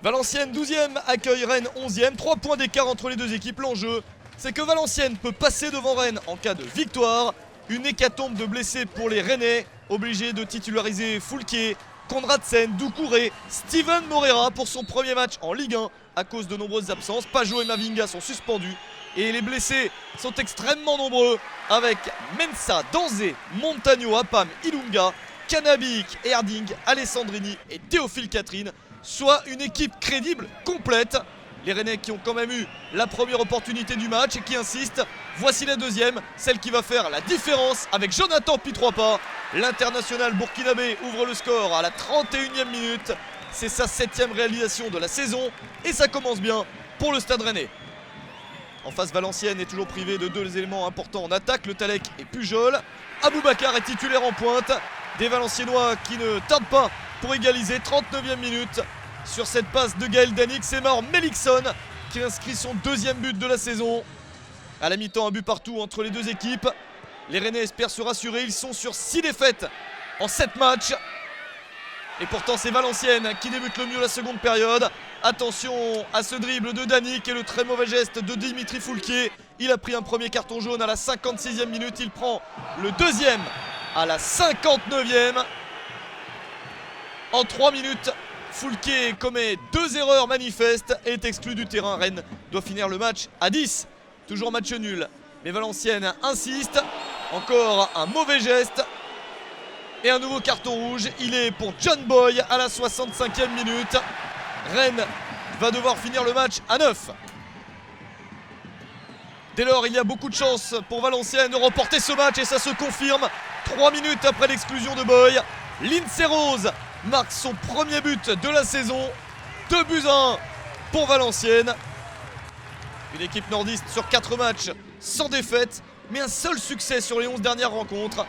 Valenciennes 12e accueille Rennes 11e, 3 points d'écart entre les deux équipes. L'enjeu, c'est que Valenciennes peut passer devant Rennes en cas de victoire. Une hécatombe de blessés pour les Rennais, obligés de titulariser Foulquier, Kondratsen, Doucouré, Steven Moreira pour son premier match en Ligue 1 à cause de nombreuses absences. Pajot et Mavinga sont suspendus et les blessés sont extrêmement nombreux avec Mensah, Danzé, Montagno, Apam, Ilunga, Canabic, Erding, Alessandrini et Théophile Catherine. Soit une équipe crédible, complète. Les Rennais qui ont quand même eu la première opportunité du match et qui insistent. Voici la deuxième, celle qui va faire la différence avec Jonathan Pitroipa. L'international burkinabé ouvre le score à la 31e minute. C'est sa 7e réalisation de la saison et ça commence bien pour le Stade Rennais. En face, Valenciennes est toujours privé de deux éléments importants en attaque, le Talek et Pujol. Aboubacar est titulaire en pointe. Des Valenciennois qui ne tardent pas pour égaliser, 39e minute. Sur cette passe de Gaël Danik, c'est mort Melikson qui inscrit son deuxième but de la saison. À la mi-temps, un but partout entre les deux équipes. Les Rennais espèrent se rassurer, ils sont sur 6 défaites en 7 matchs. Et pourtant c'est Valenciennes qui débute le mieux la seconde période. Attention à ce dribble de Danik et le très mauvais geste de Dimitri Foulquier. Il a pris un premier carton jaune à la 56e minute, il prend le deuxième à la 59e. En 3 minutes, Foulquier commet 2 erreurs manifestes et est exclu du terrain. Rennes doit finir le match à 10. Toujours match nul. Mais Valenciennes insiste. Encore un mauvais geste. Et un nouveau carton rouge. Il est pour John Boy à la 65e minute. Rennes va devoir finir le match à 9. Dès lors, il y a beaucoup de chance pour Valenciennes de remporter ce match et ça se confirme. 3 minutes après l'exclusion de Boy. Lindsay Rose marque son premier but de la saison. 2-1 pour Valenciennes. Une équipe nordiste sur 4 matchs sans défaite, mais un seul succès sur les 11 dernières rencontres.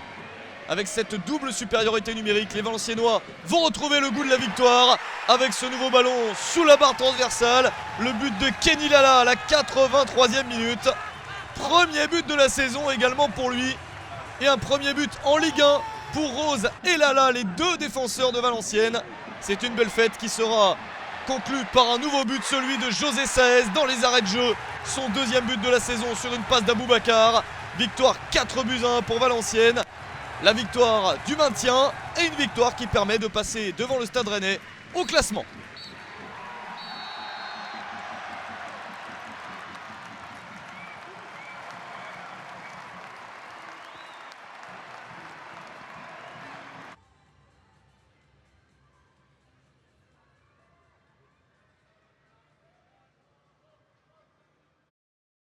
Avec cette double supériorité numérique, les Valenciennois vont retrouver le goût de la victoire avec ce nouveau ballon sous la barre transversale. Le but de Kenny Lala à la 83e minute. Premier but de la saison également pour lui. Et un premier but en Ligue 1 pour Rose et Lala, les deux défenseurs de Valenciennes. C'est une belle fête qui sera conclue par un nouveau but, celui de José Saez dans les arrêts de jeu. Son deuxième but de la saison sur une passe d'Aboubacar. Victoire 4-1 pour Valenciennes. La victoire du maintien et une victoire qui permet de passer devant le Stade Rennais au classement.